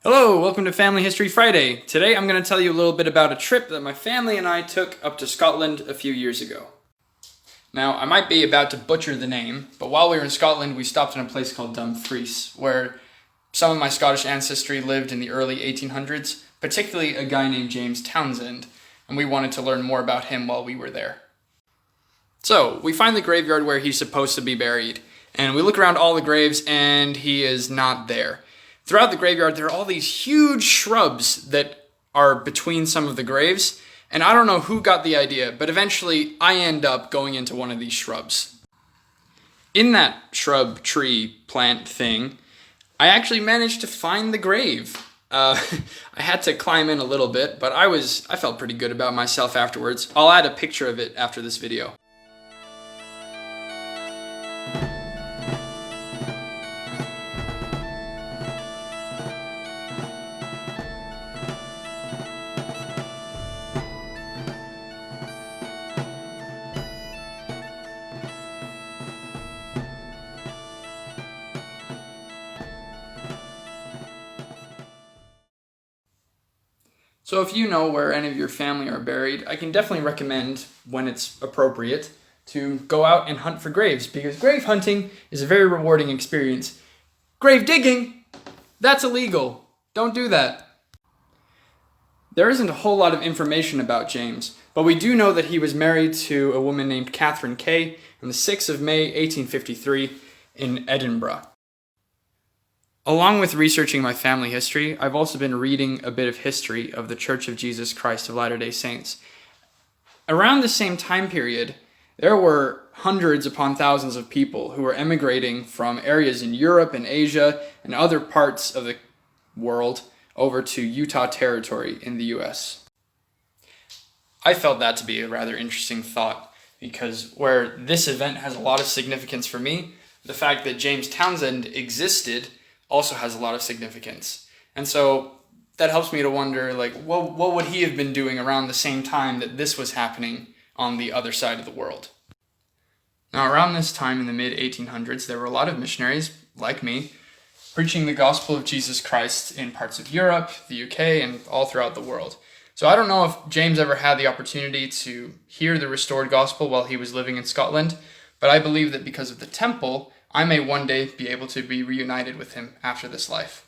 Hello, welcome to Family History Friday. Today I'm going to tell you a little bit about a trip that my family and I took up to Scotland a few years ago. Now, I might be about to butcher the name, but while we were in Scotland, we stopped in a place called Dumfries, where some of my Scottish ancestry lived in the early 1800s, particularly a guy named James Townsend, and we wanted to learn more about him while we were there. So, we find the graveyard where he's supposed to be buried, and we look around all the graves, and he is not there. Throughout the graveyard, there are all these huge shrubs that are between some of the graves, and I don't know who got the idea, but eventually I end up going into one of these shrubs. In that shrub, tree, plant thing, I actually managed to find the grave. I had to climb in a little bit, but I felt pretty good about myself afterwards. I'll add a picture of it after this video. So if you know where any of your family are buried, I can definitely recommend, when it's appropriate, to go out and hunt for graves, because grave hunting is a very rewarding experience. Grave digging, that's illegal. Don't do that. There isn't a whole lot of information about James, but we do know that he was married to a woman named Catherine Kay on the 6th of May, 1853 in Edinburgh. Along with researching my family history, I've also been reading a bit of history of the Church of Jesus Christ of Latter-day Saints. Around the same time period, there were hundreds upon thousands of people who were emigrating from areas in Europe and Asia and other parts of the world over to Utah Territory in the US. I felt that to be a rather interesting thought, because where this event has a lot of significance for me, the fact that James Townsend existed also has a lot of significance. And so that helps me to wonder, what would he have been doing around the same time that this was happening on the other side of the world? Now, around this time in the mid-1800s, there were a lot of missionaries, like me, preaching the gospel of Jesus Christ in parts of Europe, the UK, and all throughout the world. So I don't know if James ever had the opportunity to hear the restored gospel while he was living in Scotland, but I believe that because of the temple, I may one day be able to be reunited with him after this life.